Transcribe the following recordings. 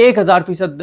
1000%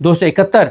271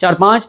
4-5,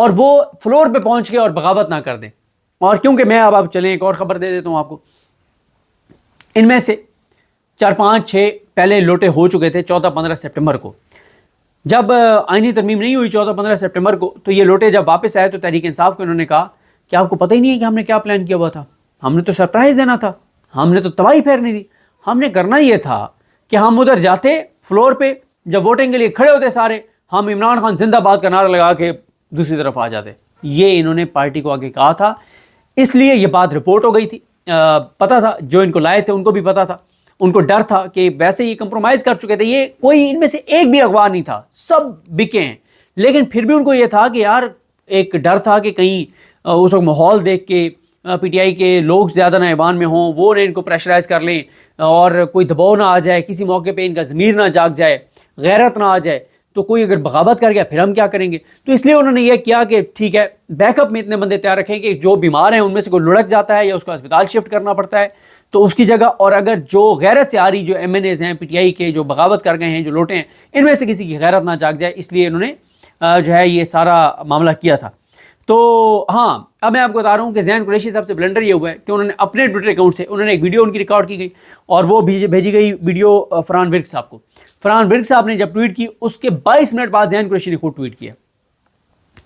اور وہ فلور پہ پہنچ کے اور بغاوت نہ کر دیں. اور کیونکہ میں اب چلیں ایک اور خبر دے دیتا ہوں آپ کو. ان میں سے 4 5 6 پہلے لوٹے ہو چکے تھے 14 15 سپٹمبر کو. جب آئینی ترمیم نہیں ہوئی 14 15 سپٹمبر کو, تو یہ لوٹے جب واپس آئے تو تحریک انصاف کو انہوں نے کہا کہ آپ کو پتہ ہی نہیں ہے کہ ہم نے کیا پلان کیا ہوا تھا, ہم نے تو سرپرائز دینا تھا, ہم نے تو تباہی پھیرنی تھی, ہم نے کرنا یہ تھا کہ ہم ادھر جاتے فلور پہ, جب ووٹنگ کے لیے کھڑے ہوتے سارے, ہم عمران خان زندہ باد کا نعرہ لگا کے دوسری طرف آ جاتے. یہ انہوں نے پارٹی کو آگے کہا تھا, اس لیے یہ بات رپورٹ ہو گئی تھی. پتہ تھا, جو ان کو لائے تھے ان کو بھی پتہ تھا, ان کو ڈر تھا کہ ویسے یہ کمپرومائز کر چکے تھے, یہ کوئی ان میں سے ایک بھی اغوا نہیں تھا, سب بکے ہیں. لیکن پھر بھی ان کو یہ تھا کہ یار ایک ڈر تھا کہ کہیں اس وقت ماحول دیکھ کے پی ٹی آئی کے لوگ زیادہ نہ ایوان میں ہوں, وہ ان کو پریشرائز کر لیں اور کوئی دباؤ نہ آ جائے, کسی موقع پہ ان کا ضمیر نہ جاگ جائے, غیرت نہ آ جائے, تو کوئی اگر بغاوت کر گیا پھر ہم کیا کریں گے. تو اس لیے انہوں نے یہ کیا کہ ٹھیک ہے بیک اپ میں اتنے بندے تیار رکھیں کہ جو بیمار ہیں ان میں سے کوئی لڑک جاتا ہے یا اس کو اسپتال شفٹ کرنا پڑتا ہے تو اس کی جگہ, اور اگر جو غیرت سے آ رہی جو ایم این ایز ہیں پی ٹی آئی کے جو بغاوت کر گئے ہیں, جو لوٹے ہیں, ان میں سے کسی کی غیرت نہ جاگ جائے, اس لیے انہوں نے جو ہے یہ سارا معاملہ کیا تھا. تو ہاں, اب میں آپ کو بتا رہا ہوں کہ زین قریشی صاحب سے بلنڈر یہ ہوا ہے کہ انہوں نے اپنے ٹویٹر اکاؤنٹ سے انہوں نے ایک ویڈیو ان کی ریکارڈ کی گئی اور وہ بھیجی گئی ویڈیو فرحان ورک صاحب کو. فرحان ورک صاحب نے جب ٹویٹ کی اس کے 22 منٹ بعد زین قریشی نے خود ٹویٹ کیا.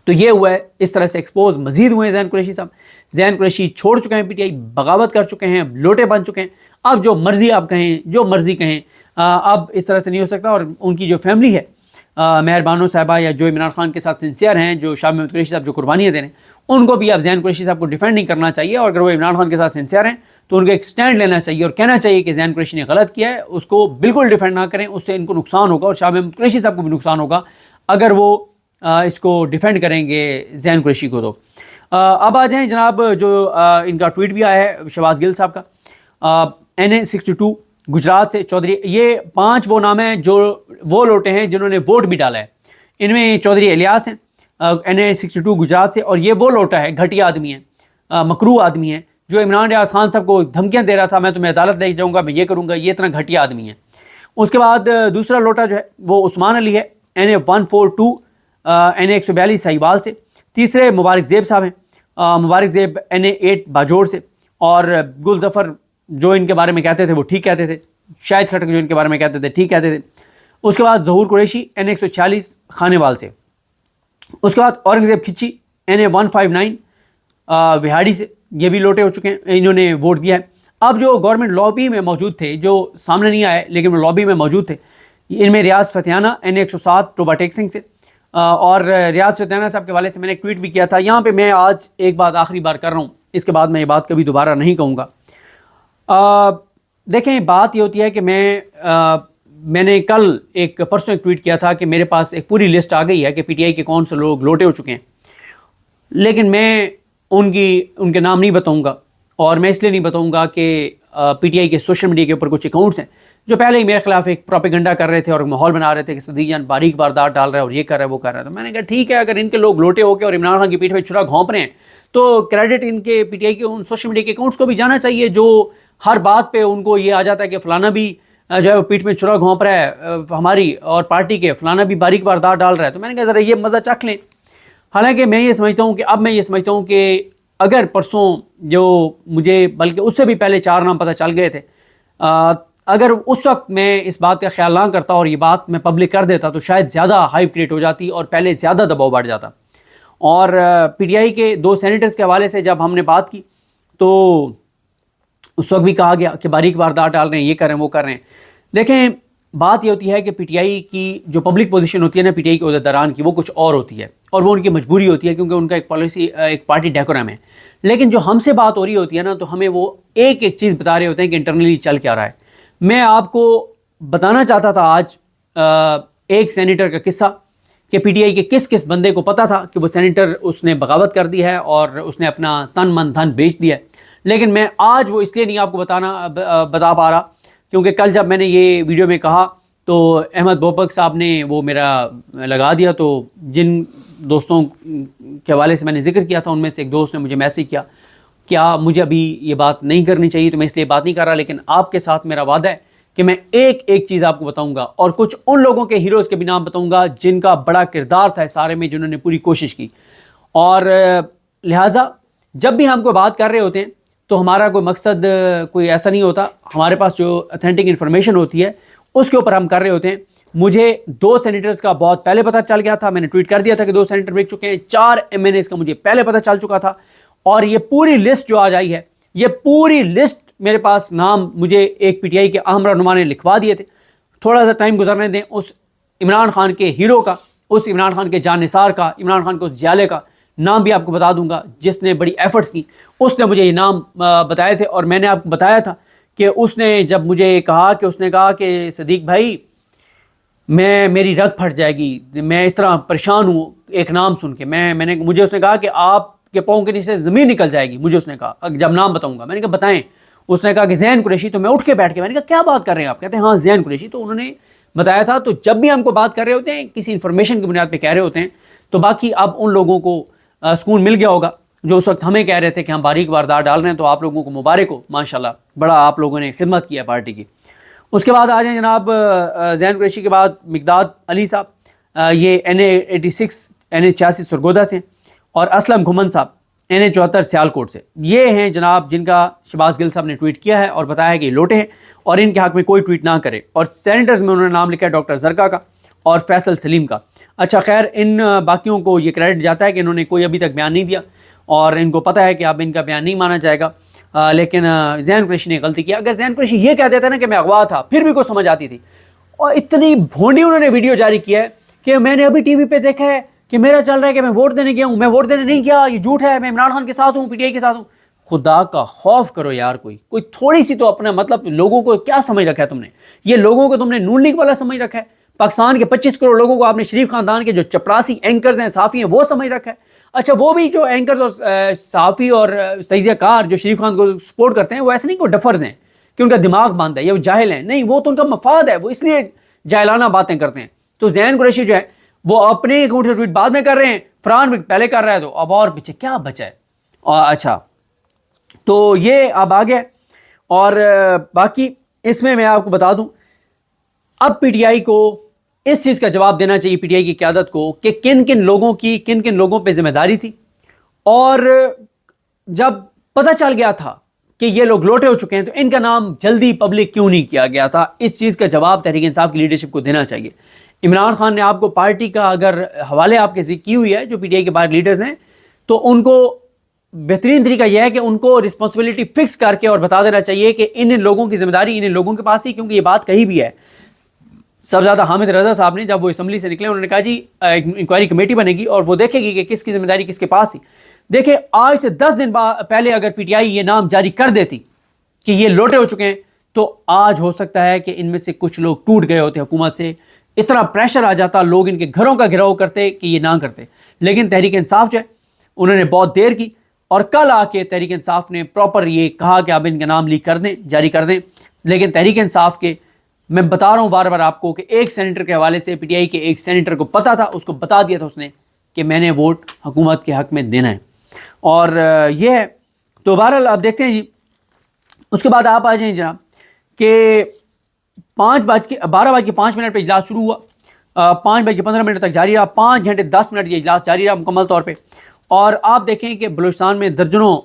تو یہ ہوا ہے, اس طرح سے ایکسپوز مزید ہوئے ہیں زین قریشی صاحب. زین قریشی چھوڑ چکے ہیں پی ٹی آئی, بغاوت کر چکے ہیں, لوٹے بن چکے ہیں. اب جو مرضی آپ کہیں, جو مرضی کہیں, اب اس طرح سے نہیں ہو سکتا. اور ان کی جو فیملی ہے, مہر بانو صاحبہ یا جو عمران خان کے ساتھ سنسیئر ہیں, جو شاہ محمود قریشی صاحب جو قربانیاں دے رہے ہیں, ان کو بھی اب زین قریشی صاحب کو ڈیفینڈ نہیں کرنا چاہیے. اور اگر وہ عمران خان کے ساتھ سنسیئر ہیں تو ان کو ایک سٹینڈ لینا چاہیے اور کہنا چاہیے کہ زین قریشی نے غلط کیا ہے, اس کو بالکل ڈیفینڈ نہ کریں, اس سے ان کو نقصان ہوگا اور شاہ محمود قریشی صاحب کو بھی نقصان ہوگا اگر وہ اس کو ڈیفینڈ کریں گے زین قریشی کو. تو اب آ جائیں جناب, جو ان کا ٹویٹ بھی آیا ہے شہباز گل صاحب کا, NA62 گجرات سے چودھری, یہ 5 وہ نام ہیں جو وہ لوٹے ہیں جنہوں نے ووٹ بھی ڈالا ہے. ان میں چودھری الیاس ہیں NA62 گجرات سے, اور یہ وہ لوٹا ہے, گھٹیا آدمی ہے, مکروہ آدمی ہے, جو عمران ریاض خان صاحب کو دھمکیاں دے رہا تھا, میں تمہیں عدالت لے جاؤں گا, میں یہ کروں گا, یہ اتنا گھٹیا آدمی ہے. اس کے بعد دوسرا لوٹا جو ہے وہ عثمان علی ہے NA142 NA142 سہیوال سے. تیسرے مبارک زیب صاحب ہیں, مبارک زیب NA8 باجوڑ سے. اور گل ظفر جو ان کے بارے میں کہتے تھے وہ ٹھیک کہتے تھے, شاہد کھٹک جو ان کے بارے میں کہتے تھے ٹھیک کہتے تھے. اس کے بعد ظہور قریشی NA146 خانے وال سے. اس کے بعد اورنگزیب کھچی NA159 وہاڑی سے, یہ بھی لوٹے ہو چکے ہیں, انہوں نے ووٹ دیا ہے. اب جو گورنمنٹ لابی میں موجود تھے, جو سامنے نہیں آئے لیکن وہ لابی میں موجود تھے, ان میں ریاض فتحانہ NA107 ٹوبا ٹیکسنگ سے. اور ریاض فتحانہ صاحب کے حوالے سے میں نے ایک ٹویٹ بھی کیا تھا. یہاں پہ میں آج ایک بات آخری بار کر رہا ہوں, اس کے بعد میں یہ بات کبھی دوبارہ نہیں کہوں گا. دیکھیں بات یہ ہوتی ہے کہ میں نے کل پرسوں ایک ٹویٹ کیا تھا کہ میرے پاس ایک پوری لسٹ آ گئی ہے کہ پی ٹی آئی کے کون سے لوگ لوٹے ہو چکے ہیں, لیکن میں ان کے نام نہیں بتاؤں گا. اور میں اس لیے نہیں بتاؤں گا کہ پی ٹی آئی کے سوشل میڈیا کے اوپر کچھ اکاؤنٹس ہیں جو پہلے ہی میرے خلاف ایک پروپیگنڈا کر رہے تھے اور ماحول بنا رہے تھے کہ صدیق جان باریک واردات ڈال رہا ہے اور یہ کر رہا ہے وہ کر رہا ہے. تو میں نے کہا ٹھیک ہے, اگر ان کے لوگ لوٹے ہو کے اور عمران خان کی پیٹھ پہ چھرا گھونپ رہے ہیں تو کریڈٹ ان کے پی ٹی آئی کے ان سوشل میڈیا کے اکاؤنٹس کو بھی جانا چاہیے, جو ہر بات پہ ان کو یہ آ جاتا ہے کہ فلانا بھی جو ہے وہ پیٹھ میں چھرا گھونپ رہا ہے ہماری اور پارٹی کے, فلانا بھی باریک واردات ڈال رہا ہے. تو میں نے کہا ذرا یہ مزہ چکھ لیں. حالانکہ میں یہ سمجھتا ہوں کہ اب میں یہ سمجھتا ہوں کہ اگر پرسوں جو مجھے بلکہ اس سے بھی پہلے 4 نام پتہ چل گئے تھے, اگر اس وقت میں اس بات کا خیال نہ کرتا اور یہ بات میں پبلک کر دیتا تو شاید زیادہ ہائپ کریٹ ہو جاتی اور پہلے زیادہ دباؤ بڑھ جاتا. اور پی ٹی آئی کے 2 سینیٹرز کے حوالے سے جب ہم نے بات کی تو اس وقت بھی کہا گیا کہ باریک واردات ڈال رہے ہیں, یہ کر رہے ہیں وہ کر رہے ہیں. دیکھیں بات یہ ہوتی ہے کہ پی ٹی آئی کی جو پبلک پوزیشن ہوتی ہے نا پی ٹی آئی کے عہدیداران کی, وہ کچھ اور ہوتی ہے اور وہ ان کی مجبوری ہوتی ہے کیونکہ ان کا ایک پالیسی ایک پارٹی ڈیکورم ہے. لیکن جو ہم سے بات ہو رہی ہوتی ہے نا تو ہمیں وہ ایک چیز بتا رہے ہوتے ہیں کہ انٹرنلی چل کیا رہا ہے. میں آپ کو بتانا چاہتا تھا آج ایک سینیٹر کا قصہ کہ پی ٹی آئی کے کس کس بندے کو پتا تھا کہ وہ سینیٹر اس نے بغاوت کر دی ہے اور اس نے اپنا تن من دھن بیچ دیا ہے. لیکن میں آج وہ اس لیے نہیں آپ کو بتا پا رہا کیونکہ کل جب میں نے یہ ویڈیو میں کہا تو احمد بوپک صاحب نے وہ میرا لگا دیا. تو جن دوستوں کے حوالے سے میں نے ذکر کیا تھا ان میں سے ایک دوست نے مجھے میسیج کیا کیا مجھے ابھی یہ بات نہیں کرنی چاہیے, تو میں اس لیے بات نہیں کر رہا. لیکن آپ کے ساتھ میرا وعدہ ہے کہ میں ایک چیز آپ کو بتاؤں گا اور کچھ ان لوگوں کے ہیروز کے بھی نام بتاؤں گا جن کا بڑا کردار تھا سارے میں, جنہوں نے پوری کوشش کی. اور لہٰذا جب بھی ہم کوئی بات کر رہے ہوتے ہیں تو ہمارا کوئی مقصد کوئی ایسا نہیں ہوتا، ہمارے پاس جو اتھینٹک انفارمیشن ہوتی ہے اس کے اوپر ہم کر رہے ہوتے ہیں. مجھے 2 سینیٹرز کا بہت پہلے پتہ چل گیا تھا، میں نے ٹویٹ کر دیا تھا کہ 2 سینیٹر بک چکے ہیں. 4 MNAs کا مجھے پہلے پتہ چل چکا تھا، اور یہ پوری لسٹ جو آج آئی ہے، یہ پوری لسٹ میرے پاس نام مجھے ایک PTI کے اہم رہنما نے لکھوا دیے تھے. تھوڑا سا ٹائم گزرنے دیں، اس عمران خان کے ہیرو کا، اس عمران خان کے جان نثار کا، عمران خان کے اس جالے کا نام بھی آپ کو بتا دوں گا جس نے بڑی ایفرٹس کی. اس نے مجھے یہ نام بتائے تھے، اور میں نے آپ کو بتایا تھا کہ اس نے جب مجھے کہا کہ صدیق بھائی میری رگ پھٹ جائے گی، میں اتنا پریشان ہوں ایک نام سن کے، مجھے اس نے کہا کہ آپ کے پاؤں کے نیچے زمین نکل جائے گی. مجھے اس نے کہا جب نام بتاؤں گا، میں نے کہا بتائیں. اس نے کہا کہ زین قریشی. تو میں اٹھ کے بیٹھ کے میں نے کہا کیا بات کر رہے ہیں آپ؟ کہتے ہیں ہاں زین قریشی. تو انہوں نے بتایا تھا. تو جب بھی ہم کو بات کر رہے ہوتے ہیں کسی انفارمیشن کی بنیاد پہ کہہ رہے ہوتے ہیں، تو باقی اب ان لوگوں کو سکون مل گیا ہوگا جو اس وقت ہمیں کہہ رہے تھے کہ ہم باریک واردات ڈال رہے ہیں. تو آپ لوگوں کو مبارک ہو، ماشاءاللہ بڑا آپ لوگوں نے خدمت کیا پارٹی کی. اس کے بعد آ جائیں جناب زین قریشی کے بعد مقداد علی صاحب، یہ NA86 NA86 سرگودا سے، اور اسلم گھمن صاحب NA74 سیالکوٹ سے. یہ ہیں جناب جن کا شہباز گل صاحب نے ٹویٹ کیا ہے اور بتایا کہ یہ لوٹے ہیں اور ان کے حق میں کوئی ٹویٹ نہ کرے. اور سینیٹرز میں انہوں نے نام لکھا ہے ڈاکٹر زرکا کا اور فیصل سلیم کا. اچھا خیر، ان باقیوں کو یہ کریڈٹ جاتا ہے کہ انہوں نے کوئی ابھی تک بیان نہیں دیا، اور ان کو پتہ ہے کہ اب ان کا بیان نہیں مانا جائے گا. لیکن زین قریشی نے غلطی کیا. اگر زین قریشی یہ کہہ دیتا نا کہ میں اغوا تھا، پھر بھی کوئی سمجھ آتی تھی. اور اتنی بھونڈی انہوں نے ویڈیو جاری کیا ہے کہ میں نے ابھی ٹی وی پہ دیکھا ہے کہ میرا چل رہا ہے کہ میں ووٹ دینے گیا ہوں، میں ووٹ دینے نہیں گیا، یہ جھوٹ ہے، میں عمران خان کے ساتھ ہوں، PTI کے ساتھ ہوں. خدا کا خوف کرو یار، کوئی تھوڑی سی تو اپنا مطلب. لوگوں کو کیا سمجھ رکھا ہے تم نے؟ یہ لوگوں کو تم نے نون لیگ والا سمجھ رکھا ہے. پاکستان کے 25 کروڑ لوگوں کو آپ نے شریف خاندان کے جو چپراسی اینکرز ہیں، صحافی ہیں، وہ سمجھ رکھا ہے. اچھا وہ بھی جو اینکرز اور صحافی اور تجزیہ کار جو شریف خان کو سپورٹ کرتے ہیں، وہ ایسے نہیں کہ ڈفرز ہیں کہ ان کا دماغ بند ہے یا وہ جاہل ہیں. نہیں، وہ تو ان کا مفاد ہے، وہ اس لیے جاہلانہ باتیں کرتے ہیں. تو زین قریشی جو ہے وہ اپنے اکاؤنٹ سے ٹویٹ بعد میں کر رہے ہیں، فرحان بھی پہلے کر رہا ہے، تو اب اور پیچھے کیا بچا ہے؟ اچھا تو یہ اب آ گیا. اور باقی اس میں آپ کو بتا دوں، اب PTI کو اس چیز کا جواب دینا چاہیے، PTI کی قیادت کو، کہ کن کن لوگوں پہ ذمہ داری تھی. اور جب پتہ چل گیا تھا کہ یہ لوگ لوٹے ہو چکے ہیں، تو ان کا نام جلدی پبلک کیوں نہیں کیا گیا تھا؟ اس چیز کا جواب تحریک انصاف کی لیڈرشپ کو دینا چاہیے. عمران خان نے آپ کو پارٹی کا اگر حوالے آپ کے ذکر کی ہوئی ہے جو PTI کے باہر لیڈرز ہیں، تو ان کو بہترین طریقہ یہ ہے کہ ان کو رسپانسبلٹی فکس کر کے اور بتا دینا چاہیے کہ ان لوگوں کی ذمہ داری ان لوگوں کے پاس تھی. کیونکہ یہ بات کہی بھی ہے صاحبزادہ حامد رضا صاحب نے، جب وہ اسمبلی سے نکلے، انہوں نے کہا جی انکوائری کمیٹی بنے گی اور وہ دیکھے گی کہ کس کی ذمہ داری کس کے پاس تھی. دیکھیں آج سے 10 دن پہلے اگر PTI یہ نام جاری کر دیتی کہ یہ لوٹے ہو چکے ہیں، تو آج ہو سکتا ہے کہ ان میں سے کچھ لوگ ٹوٹ گئے ہوتے، حکومت سے اتنا پریشر آ جاتا، لوگ ان کے گھروں کا گھراؤ کرتے کہ یہ نہ کرتے. لیکن تحریک انصاف جو ہے انہوں نے بہت دیر کی، اور کل آ کے تحریک انصاف نے پراپر یہ کہا کہ اب ان کا نام لیک کر دیں، جاری کر دیں. لیکن تحریک انصاف کے، میں بتا رہا ہوں بار بار آپ کو، کہ ایک سینیٹر کے حوالے سے PTI کے ایک سینیٹر کو پتا تھا، اس کو بتا دیا تھا اس نے کہ میں نے ووٹ حکومت کے حق میں دینا ہے. اور یہ ہے. تو بہرحال آپ دیکھتے ہیں جی. اس کے بعد آپ آ جائیں جناب کہ 12:05 پہ اجلاس شروع ہوا، 5:15 تک جاری رہا، 5 گھنٹے 10 منٹ یہ اجلاس جاری رہا مکمل طور پہ. اور آپ دیکھیں کہ بلوچستان میں درجنوں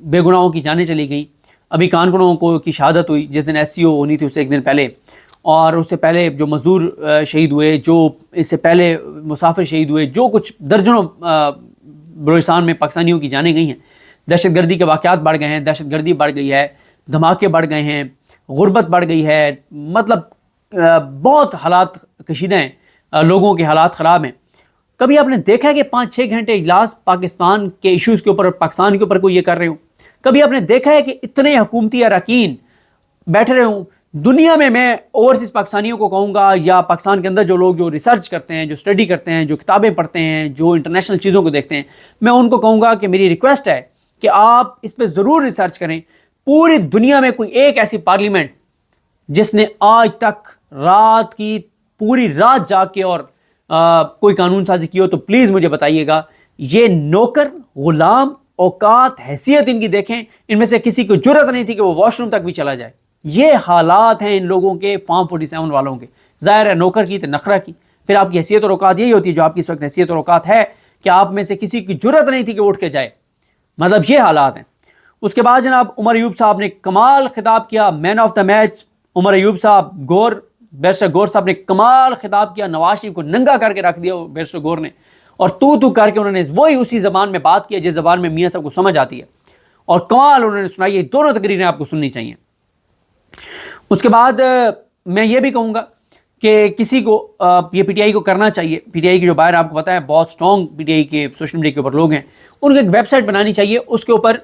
بے گناہوں کی جانیں چلی گئیں. ابھی کانکنوں کو کی شہادت ہوئی جس دن SCO ہونی تھی، اس سے ایک دن پہلے. اور اس سے پہلے جو مزدور شہید ہوئے، جو اس سے پہلے مسافر شہید ہوئے، جو کچھ درجنوں بلوچستان میں پاکستانیوں کی جانیں گئی ہیں. دہشت گردی کے واقعات بڑھ گئے ہیں، دہشت گردی بڑھ گئی ہے، دھماکے بڑھ گئے ہیں، غربت بڑھ گئی ہے. مطلب بہت حالات کشیدہ ہیں، لوگوں کے حالات خراب ہیں. کبھی آپ نے دیکھا ہے کہ 5-6 گھنٹے اجلاس پاکستان کے ایشوز کے اوپر اور پاکستان کے اوپر کوئی یہ کر رہے ہوں؟ کبھی آپ نے دیکھا ہے کہ اتنے حکومتی اراکین بیٹھ رہے ہوں؟ دنیا میں اوورسیز پاکستانیوں کو کہوں گا، یا پاکستان کے اندر جو لوگ جو ریسرچ کرتے ہیں، جو اسٹڈی کرتے ہیں، جو کتابیں پڑھتے ہیں، جو انٹرنیشنل چیزوں کو دیکھتے ہیں، میں ان کو کہوں گا کہ میری ریکویسٹ ہے کہ آپ اس پہ ضرور ریسرچ کریں. پوری دنیا میں کوئی ایک ایسی پارلیمنٹ جس نے آج تک پوری رات جا کے اور کوئی قانون سازی کی ہو تو پلیز مجھے بتائیے گا. یہ نوکر، غلام، اوقات، حیثیت ان کی دیکھیں، ان میں سے کسی کو جرأت نہیں تھی کہ وہ واش روم تک بھی چلا جائے. یہ حالات ہیں ان لوگوں کے، فارم 47 والوں کے. ظاہر ہے نوکر کی تو نخرہ کی، پھر آپ کی حیثیت اور اوقات یہی ہوتی ہے جو آپ کی اس وقت حیثیت اور اوقات ہے کہ آپ میں سے کسی کی جرت نہیں تھی کہ اٹھ کے جائے. مطلب یہ حالات ہیں. اس کے بعد جناب عمر ایوب صاحب نے کمال خطاب کیا, مین of the match Omar Ayub صاحب. گور بیرسٹر گور صاحب نے کمال خطاب کیا, نواز شریف کو ننگا کر کے رکھ دیا بیرسٹر گور نے, اور تو کر کے انہوں نے وہی اسی زبان میں بات کیا جس زبان میں میاں صاحب کو سمجھ آتی ہے, اور کمال انہوں نے سنائی. یہ دونوں تقریریں آپ کو سننی چاہیے. اس کے بعد میں یہ بھی کہوں گا کہ کسی کو یہ پی ٹی آئی کو کرنا چاہیے. پی ٹی آئی کے جو باہر آپ کو پتا ہے بہت سٹرونگ پی ٹی آئی کے سوشل میڈیا کے اوپر لوگ ہیں, ان کو ایک ویب سائٹ بنانی چاہیے. اس کے اوپر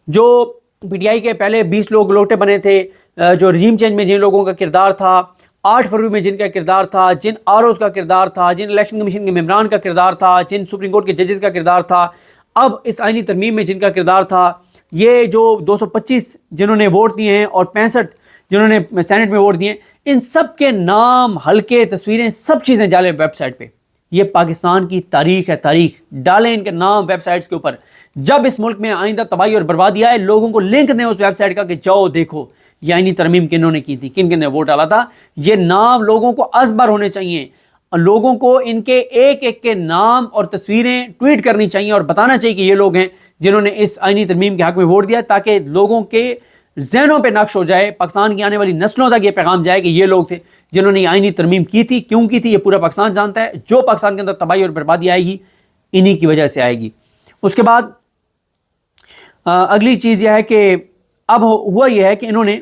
جو پی ٹی آئی کے پہلے 20 لوگ لوٹے بنے تھے, جو رجیم چینج میں جن لوگوں کا کردار تھا, 8 فروری میں جن کا کردار تھا, جن آر اوز کا کردار تھا, جن الیکشن کمیشن کے ممبران کا کردار تھا, جن سپریم کورٹ کے ججز کا کردار تھا, اب اس آئینی ترمیم میں جن کا کردار تھا, یہ جو 225 جنہوں نے ووٹ دیے ہیں اور 65 جنہوں نے سینٹ میں ووٹ دیے ہیں, ان سب کے نام, حلقے, تصویریں, سب چیزیں ڈالیں ویب سائٹ پہ. یہ پاکستان کی تاریخ ہے, تاریخ ڈالیں ان کے نام ویب سائٹس کے اوپر. جب اس ملک میں آئندہ تباہی اور بربادی آئے, لوگوں کو لنک دیں اس ویب سائٹ کا کہ جاؤ دیکھو یہ آئینی ترمیم کنہوں نے کی تھی, کن کن نے ووٹ ڈالا تھا. یہ نام لوگوں کو ازبر ہونے چاہیے, لوگوں کو ان کے ایک ایک کے نام اور تصویریں ٹویٹ کرنی چاہیے اور بتانا چاہیے کہ یہ لوگ ہیں جنہوں نے اس آئینی ترمیم کے حق میں ووٹ دیا, تاکہ لوگوں کے ذہنوں پہ نقش ہو جائے, پاکستان کی آنے والی نسلوں تک یہ پیغام جائے کہ یہ لوگ تھے جنہوں نے آئینی ترمیم کی تھی. کیوں کی تھی یہ پورا پاکستان جانتا ہے. جو پاکستان کے اندر تباہی اور بربادی آئے گی انہی کی وجہ سے آئے گی. اس کے بعد اگلی چیز یہ ہے کہ اب ہوا یہ ہے کہ انہوں نے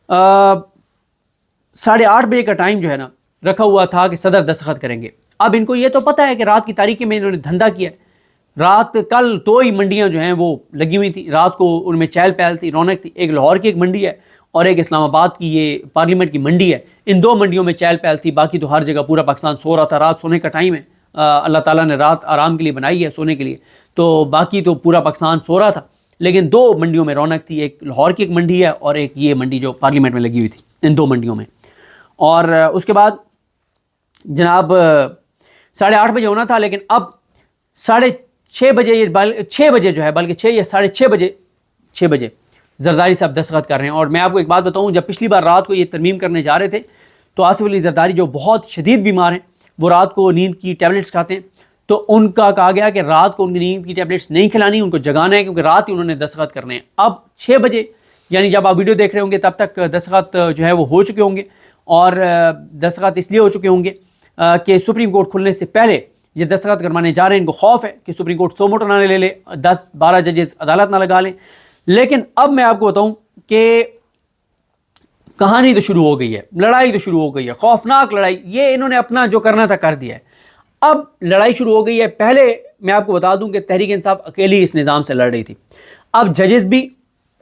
8:30 بجے کا ٹائم جو ہے نا رکھا ہوا تھا کہ صدر دستخط کریں گے. اب ان کو یہ تو پتہ ہے کہ رات کی تاریکی میں انہوں نے دھندا کیا ہے. رات کل 2 ہی منڈیاں جو ہیں وہ لگی ہوئی تھی, رات کو ان میں چہل پہل تھی, رونق تھی. ایک لاہور کی ایک منڈی ہے اور ایک اسلام آباد کی یہ پارلیمنٹ کی منڈی ہے. ان 2 منڈیوں میں چہل پہل تھی, باقی تو ہر جگہ پورا پاکستان سو رہا تھا. رات سونے کا ٹائم ہے, اللہ تعالیٰ نے رات آرام کے لیے بنائی ہے, سونے کے لیے, تو باقی تو پورا پاکستان سو رہا تھا. لیکن 2 منڈیوں میں رونق تھی, ایک لاہور کی ایک منڈی ہے اور ایک یہ منڈی جو پارلیمنٹ میں لگی ہوئی تھی, ان 2 منڈیوں میں. اور اس کے بعد جناب 8:30 بجے ہونا تھا, لیکن اب 6:30 بجے 6 بجے جو ہے, بلکہ 6 یا 6:30 بجے زرداری صاحب دستخط کر رہے ہیں. اور میں آپ کو ایک بات بتاؤں, جب پچھلی بار رات کو یہ ترمیم کرنے جا رہے تھے تو آصف علی زرداری جو بہت شدید بیمار ہیں, وہ رات کو نیند کی ٹیبلٹس کھاتے ہیں, تو ان کا کہا گیا کہ رات کو ان کی نیند کی ٹیبلٹس نہیں کھلانی, ان کو جگانا ہے, کیونکہ رات ہی انہوں نے دستخط کرنے ہیں. اب 6 بجے یعنی جب آپ ویڈیو دیکھ رہے ہوں گے تب تک دستخط جو ہے وہ ہو چکے ہوں گے. اور دستخط اس لیے ہو چکے ہوں گے کہ سپریم کورٹ کھلنے سے پہلے یہ دستخط کروانے جا رہے ہیں. ان کو خوف ہے کہ سپریم کورٹ 100 موٹر نہ لے لے, 10-12 ججز عدالت نہ لگا لیں. لیکن اب میں آپ کو بتاؤں کہ کہانی تو شروع ہو گئی ہے, لڑائی تو شروع ہو گئی ہے, خوفناک لڑائی. یہ انہوں نے اپنا جو کرنا تھا کر دیا ہے, اب لڑائی شروع ہو گئی ہے. پہلے میں آپ کو بتا دوں کہ تحریک انصاف اکیلی اس نظام سے لڑ رہی تھی. اب ججز بھی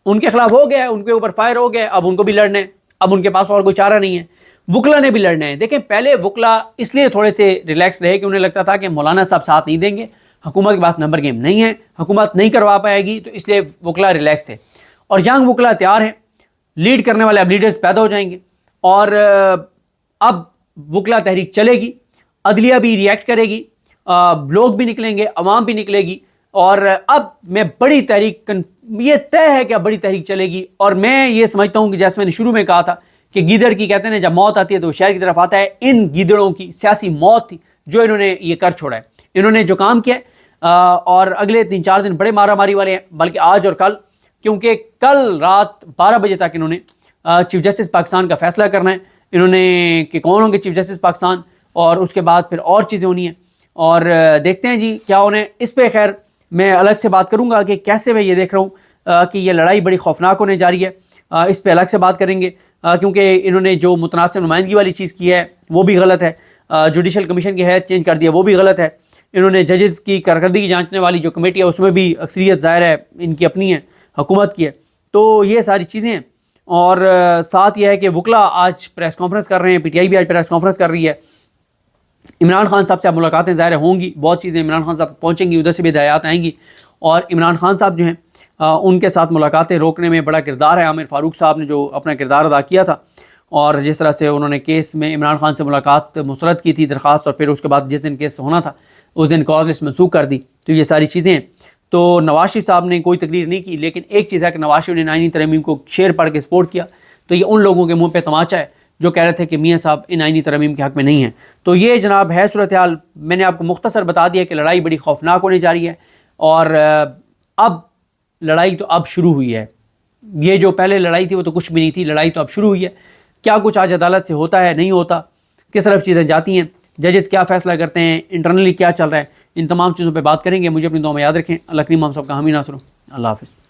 ان کے خلاف ہو گئے, ان کے اوپر فائر ہو گئے, اب ان کو بھی لڑنا ہے, اب ان کے پاس اور کوئی چارہ نہیں ہے. وکلا نے بھی لڑنا ہے. دیکھیں پہلے وکلا اس لیے تھوڑے سے ریلیکس رہے کہ انہیں لگتا تھا کہ مولانا صاحب ساتھ نہیں دیں گے, حکومت کے پاس نمبر گیم نہیں ہے, حکومت نہیں کروا پائے گی, تو اس لیے وکلا ریلیکس تھے. اور ینگ وکلا تیار ہیں, لیڈ کرنے والے اب لیڈرز پیدا ہو جائیں گے, اور اب وکلا تحریک چلے گی, عدلیہ بھی ریئیکٹ کرے گی, لوگ بھی نکلیں گے, عوام بھی نکلے گی. اور اب میں بڑی تحریک یہ طے ہے کہ اب بڑی تحریک چلے گی. اور میں یہ سمجھتا ہوں کہ جیسے میں نے شروع میں کہا تھا کہ گیدڑ کی کہتے ہیں جب موت آتی ہے تو وہ شہر کی طرف آتا ہے, ان گیدڑوں کی سیاسی موت تھی جو انہوں نے یہ کر چھوڑا ہے. انہوں نے جو کام کیا ہے, اور اگلے 3-4 دن بڑے مارا ماری والے ہیں, بلکہ آج اور کل, کیونکہ کل رات 12 بجے تک انہوں نے چیف جسٹس پاکستان کا فیصلہ کرنا ہے. انہوں نے کہ کون ہوں گے چیف جسٹس پاکستان, اور اس کے بعد پھر اور چیزیں ہونی ہیں, اور دیکھتے ہیں جی کیا انہیں. اس پہ خیر میں الگ سے بات کروں گا کہ کیسے میں یہ دیکھ رہا ہوں کہ یہ لڑائی بڑی خوفناک ہونے جا رہی ہے. اس پہ الگ سے بات کریں گے, کیونکہ انہوں نے جو متناسب نمائندگی والی چیز کی ہے وہ بھی غلط ہے, جوڈیشل کمیشن کی حیثیت چینج کر دیا وہ بھی غلط ہے. انہوں نے ججز کی کارکردگی جانچنے والی جو کمیٹی ہے اس میں بھی اکثریت ظاہر ہے ان کی اپنی ہے, حکومت کی ہے. تو یہ ساری چیزیں ہیں. اور ساتھ یہ ہے کہ وکلا آج پریس کانفرنس کر رہے ہیں, پی ٹی آئی بھی آج پریس کانفرنس کر رہی ہے. عمران خان صاحب سے اب ملاقاتیں ظاہر ہوں گی, بہت چیزیں عمران خان صاحب پہنچیں گی, ادھر سے بھی ہدایات آئیں گی. اور عمران خان صاحب جو ہیں ان کے ساتھ ملاقاتیں روکنے میں بڑا کردار ہے. عامر فاروق صاحب نے جو اپنا کردار ادا کیا تھا, اور جس طرح سے انہوں نے کیس میں عمران خان سے ملاقات مسترد کی تھی درخواست, اور پھر اس کے بعد جس دن کیس ہونا تھا اس دن کاز لسٹ منسوخ کر دی. تو یہ ساری چیزیں ہیں. تو نواز شریف صاحب نے کوئی تقریر نہیں کی, لیکن ایک چیز ہے کہ نواز شریف نے آئینی ترمیم کو شعر پڑھ کے سپورٹ کیا, تو یہ ان لوگوں کے منہ پہ تماچا ہے جو کہہ رہے تھے کہ میاں صاحب ان آئینی ترمیم کے حق میں نہیں ہیں. تو یہ جناب ہے صورتحال. میں نے آپ کو مختصر بتا دیا کہ لڑائی بڑی خوفناک ہونے جا رہی ہے، اور اب لڑائی تو اب شروع ہوئی ہے. یہ جو پہلے لڑائی تھی وہ تو کچھ بھی نہیں تھی، لڑائی تو اب شروع ہوئی ہے. کیا کچھ آج عدالت سے ہوتا ہے نہیں ہوتا، کس طرف چیزیں جاتی ہیں، ججز کیا فیصلہ کرتے ہیں، انٹرنلی کیا چل رہا ہے، ان تمام چیزوں پہ بات کریں گے. مجھے اپنی دعا میں یاد رکھیں. اللہ کریم ہم سب کا حامی ناصر ہو. اللہ حافظ.